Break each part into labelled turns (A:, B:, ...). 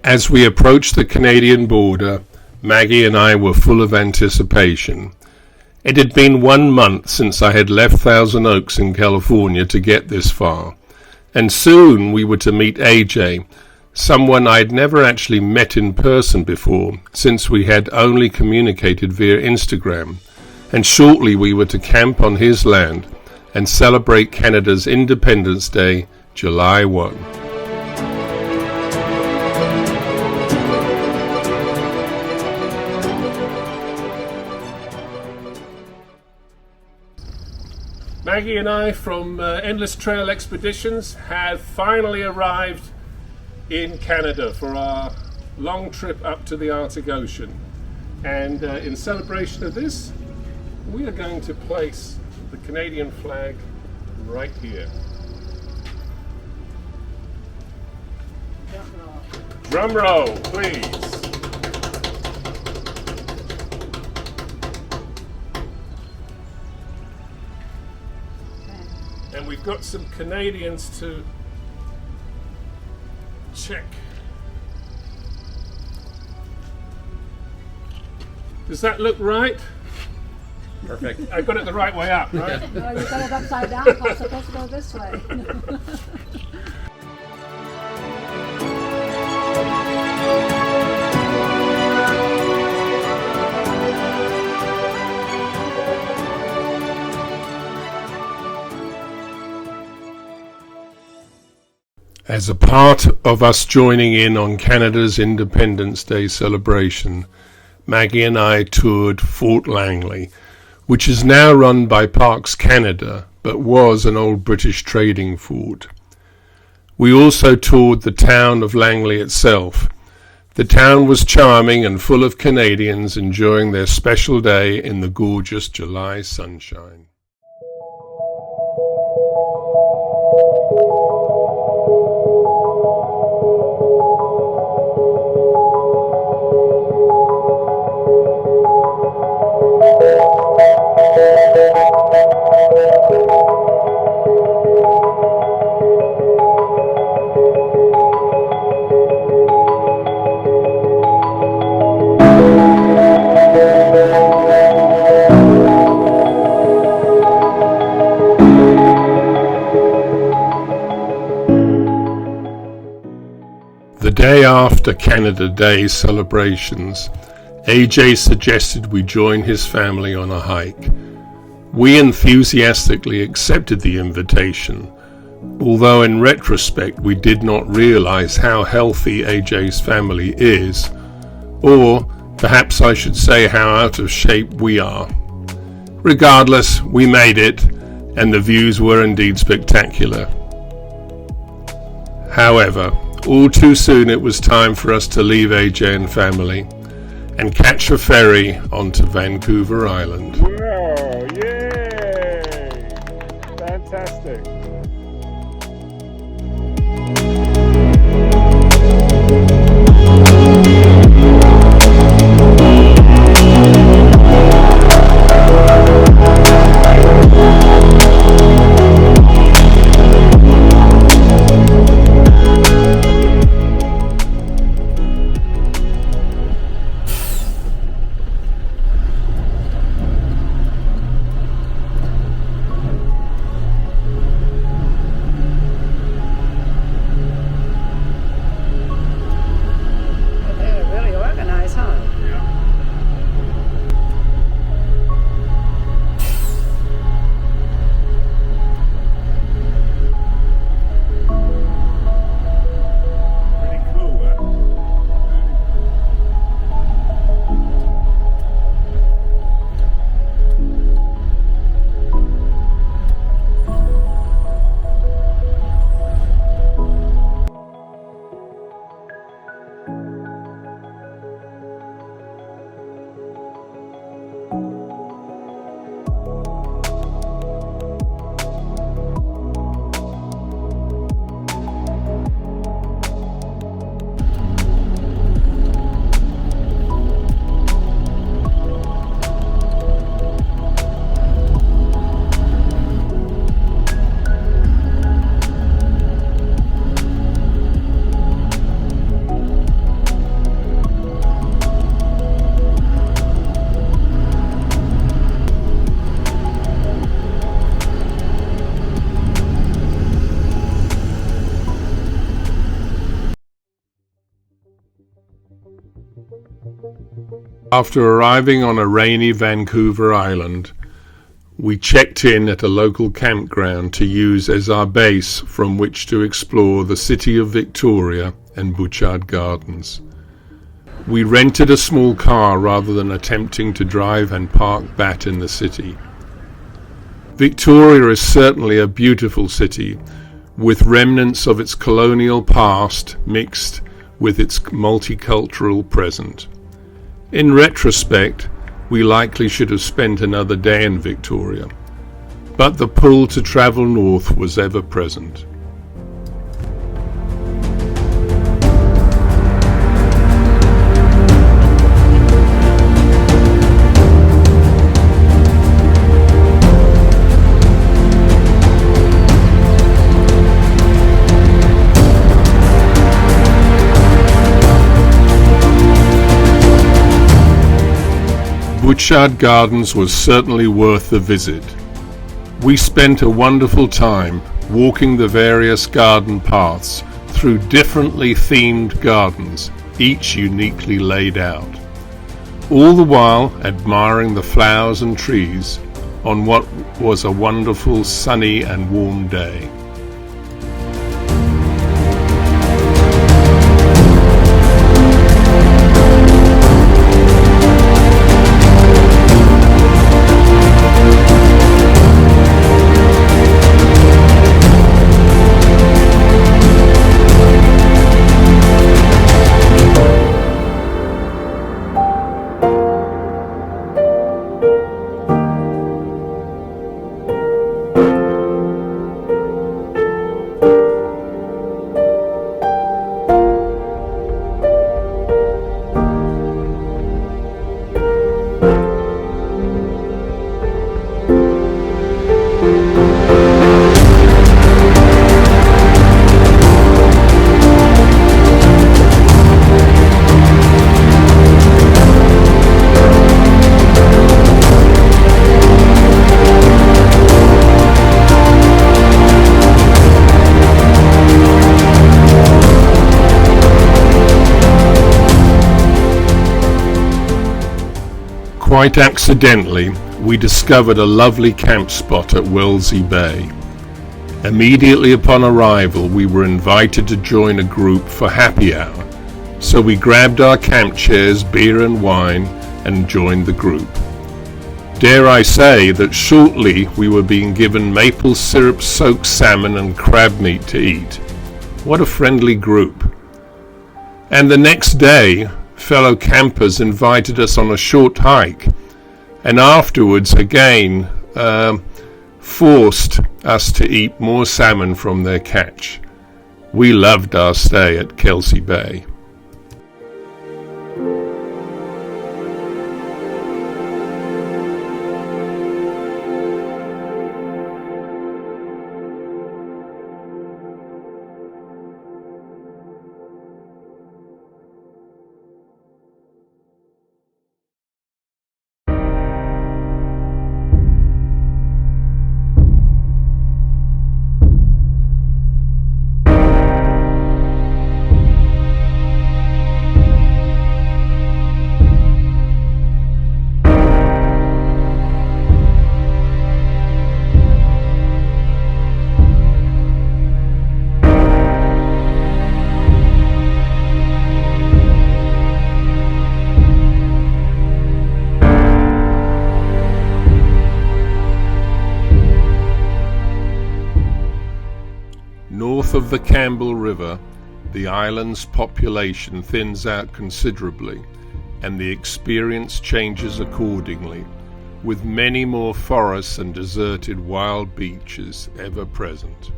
A: As we approached the Canadian border, Maggie and I were full of anticipation. It had been 1 month since I had left Thousand Oaks in California to get this far, and soon we were to meet AJ, someone I'd never actually met in person before, since we had only communicated via Instagram, and shortly we were to camp on his land and celebrate Canada's Independence Day, July 1. Maggie and I from Endless Trail Expeditions have finally arrived in Canada for our long trip up to the Arctic Ocean, and in celebration of this we are going to place the Canadian flag right here. Drum roll, please. And we've got some Canadians to check. Does that look right? Perfect. I got it the right way up, right?
B: No, you got it upside down. I'm supposed to go this way.
A: As a part of us joining in on Canada's Independence Day celebration, Maggie and I toured Fort Langley, which is now run by Parks Canada, but was an old British trading fort. We also toured the town of Langley itself. The town was charming and full of Canadians enjoying their special day in the gorgeous July sunshine. The day after Canada Day celebrations, AJ suggested we join his family on a hike. We enthusiastically accepted the invitation, although in retrospect we did not realize how healthy AJ's family is, or perhaps I should say how out of shape we are. Regardless, we made it, and the views were indeed spectacular. However, all too soon it was time for us to leave AJ and family and catch a ferry onto Vancouver Island.
C: Whoa, yay! Fantastic.
A: After arriving on a rainy Vancouver island, we checked in at a local campground to use as our base from which to explore the city of Victoria and Butchart Gardens. We rented a small car rather than attempting to drive and park that in the city. Victoria is certainly a beautiful city, with remnants of its colonial past mixed with its multicultural present. In retrospect, we likely should have spent another day in Victoria, but the pull to travel north was ever present. Butchart Gardens was certainly worth the visit. We spent a wonderful time walking the various garden paths through differently themed gardens, each uniquely laid out, all the while admiring the flowers and trees on what was a wonderful sunny and warm day. Quite accidentally, we discovered a lovely camp spot at Kelsey Bay. Immediately upon arrival, we were invited to join a group for happy hour, so we grabbed our camp chairs, beer and wine, and joined the group. Dare I say that shortly we were being given maple syrup-soaked salmon and crab meat to eat. What a friendly group. And the next day, fellow campers invited us on a short hike, and afterwards again forced us to eat more salmon from their catch. We loved our stay at Kelsey Bay. North of the Campbell River, the island's population thins out considerably, and the experience changes accordingly, with many more forests and deserted wild beaches ever present.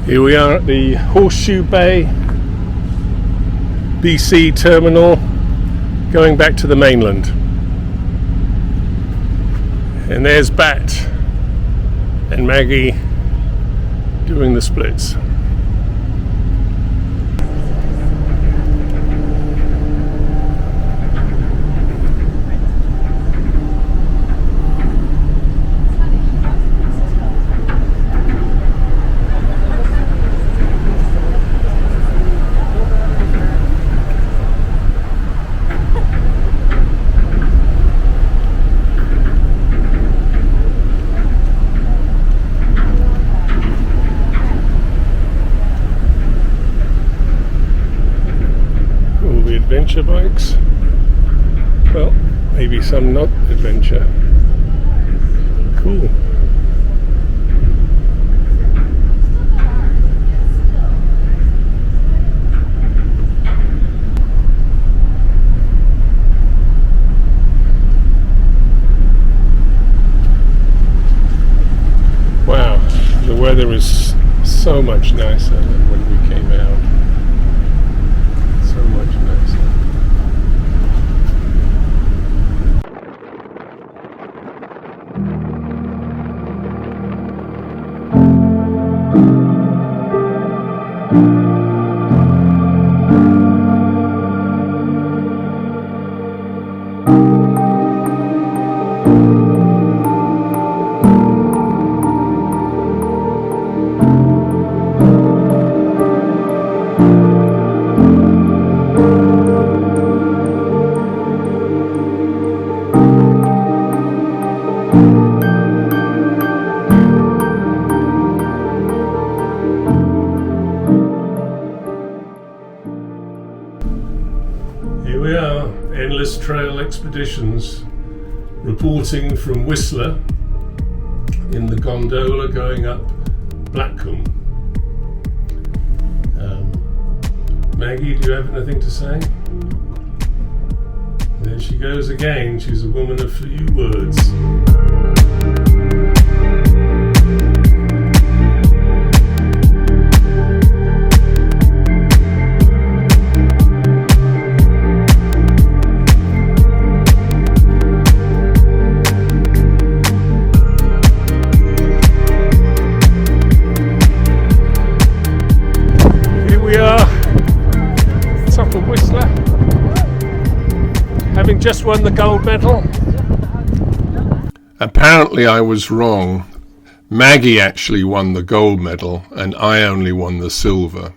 A: Here we are at the Horseshoe Bay BC terminal, going back to the mainland. And there's Bat and Maggie doing the splits. Adventure bikes. Well, maybe some not adventure. Cool. Wow, the weather is so much nicer than when we came out. So much nicer. Here we are, Endless Trail Expeditions, reporting from Whistler in the gondola going up Blackcomb. Maggie, do you have anything to say? There she goes again, she's a woman of few words. Having just won the gold medal. Apparently I was wrong. Maggie actually won the gold medal and I only won the silver.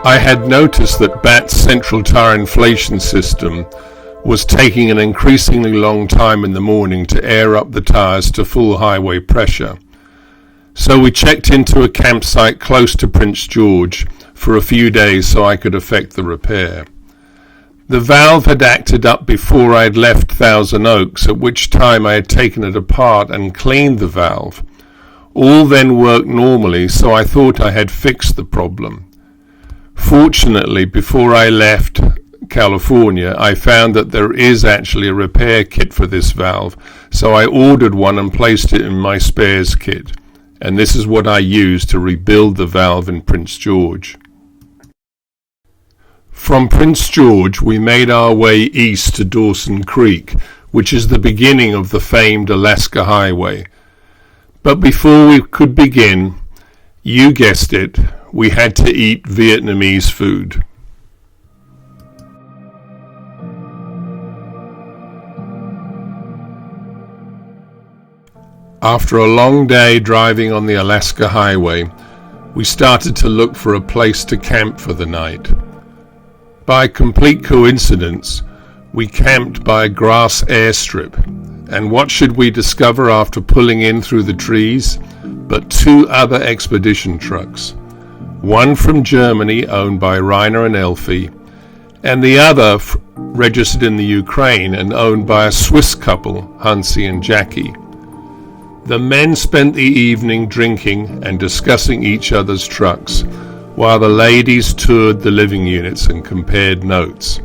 A: I had noticed that BAT's central tire inflation system was taking an increasingly long time in the morning to air up the tires to full highway pressure. So we checked into a campsite close to Prince George for a few days so I could effect the repair. The valve had acted up before I had left Thousand Oaks, at which time I had taken it apart and cleaned the valve. All then worked normally, so I thought I had fixed the problem. Fortunately, before I left California, I found that there is actually a repair kit for this valve, so I ordered one and placed it in my spares kit, and this is what I used to rebuild the valve in Prince George. From Prince George, we made our way east to Dawson Creek, which is the beginning of the famed Alaska Highway. But before we could begin, you guessed it, we had to eat Vietnamese food. After a long day driving on the Alaska Highway, we started to look for a place to camp for the night. By complete coincidence, we camped by a grass airstrip, and what should we discover after pulling in through the trees but two other expedition trucks, one from Germany owned by Rainer and Elfie, and the other registered in the Ukraine and owned by a Swiss couple, Hansi and Jackie. The men spent the evening drinking and discussing each other's trucks, while the ladies toured the living units and compared notes.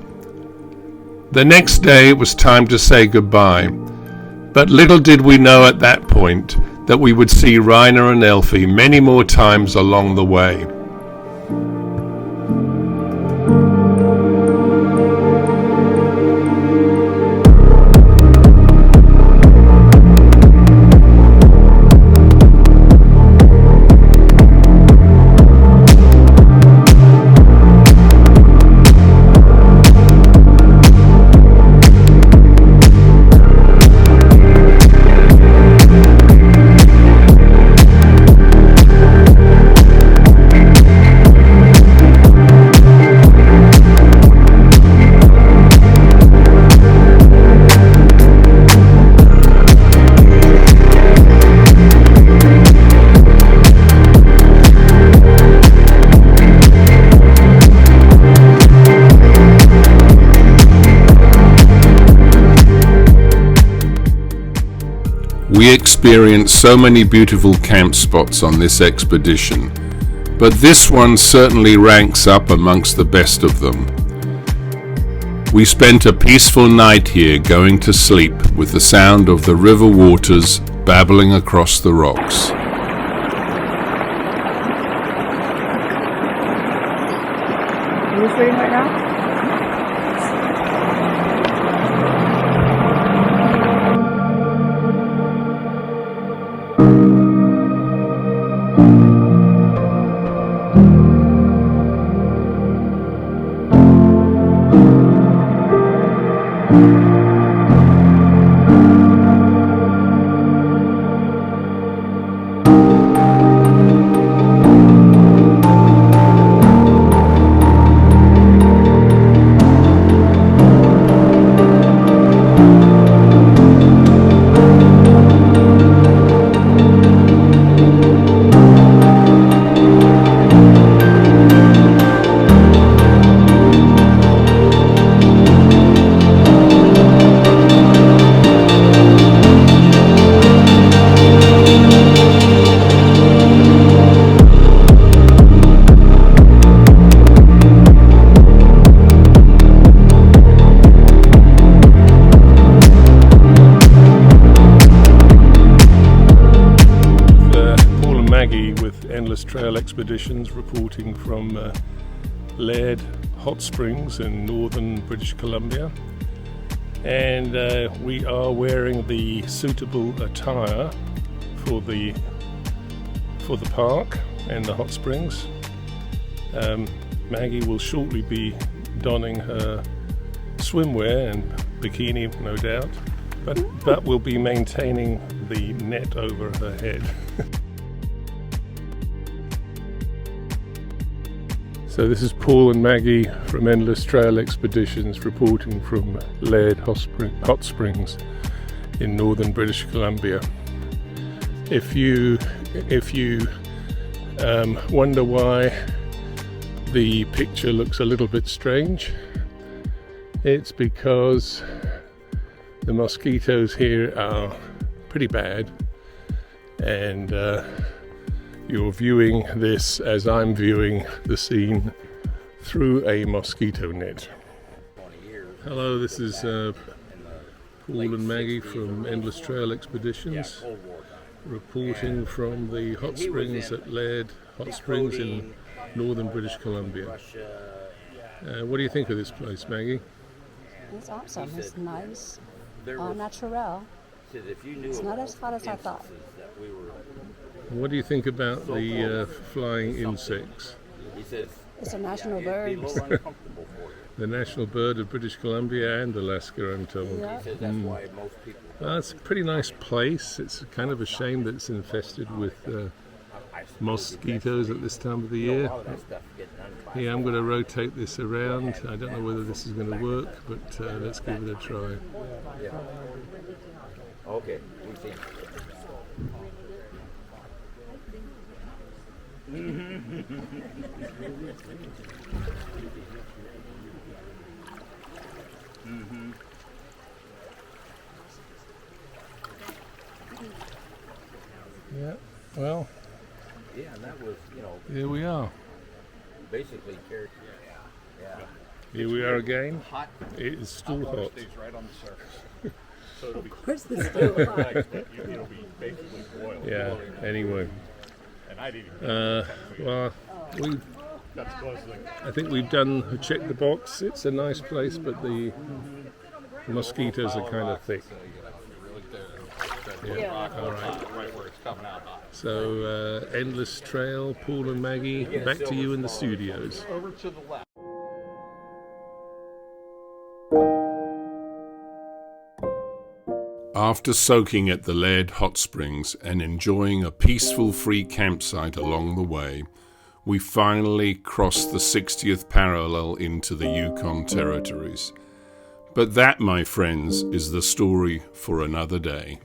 A: The next day it was time to say goodbye, but little did we know at that point that we would see Rainer and Elfie many more times along the way. We experienced so many beautiful camp spots on this expedition, but this one certainly ranks up amongst the best of them. We spent a peaceful night here going to sleep with the sound of the river waters babbling across the rocks.
B: Are you streaming right now?
A: Trail Expeditions reporting from Laird Hot Springs in northern British Columbia, and we are wearing the suitable attire for the park and the hot springs. Maggie will shortly be donning her swimwear and bikini, no doubt, but will be maintaining the net over her head. So this is Paul and Maggie from Endless Trail Expeditions reporting from Laird Hot Springs in northern British Columbia. If you wonder why the picture looks a little bit strange, it's because the mosquitoes here are pretty bad, and you're viewing this as I'm viewing the scene through a mosquito net. Hello, this is Paul and Maggie from Endless Trail Expeditions reporting from the hot springs at Laird Hot Springs in northern British Columbia. What do you think of this place, Maggie?
B: It's awesome. It's nice. Natural. It's not as hot as I thought.
A: What do you think about the flying insects?
B: It's a national bird.
A: The national bird of British Columbia and Alaska, I'm told.
B: Yeah.
A: It's a pretty nice place. It's kind of a shame that it's infested with mosquitoes at this time of the year. Yeah, I'm going to rotate this around. I don't know whether this is going to work, but let's give it a try.
D: Okay.
A: Yeah, well,
D: Yeah, and that was,
A: here we are.
D: basically character. Yeah.
A: Here we are again.
D: Hot.
A: It is still hot.
C: Stays right on the surface. So it'll be,
B: Where's the stove?
C: it'll be basically boiled.
A: Yeah, anyway.
C: And I didn't even
A: Well,
C: that's close to
A: I think we've checked the box. It's a nice place, but the mosquitoes are kind of thick. Yeah, all right.
C: right where it's coming out hot.
A: So, Endless Trail, Paul and Maggie, back to you in the studios.
C: Over to the left.
A: After soaking at the Laird Hot Springs and enjoying a peaceful free campsite along the way, we finally crossed the 60th parallel into the Yukon territories. But that, my friends, is the story for another day.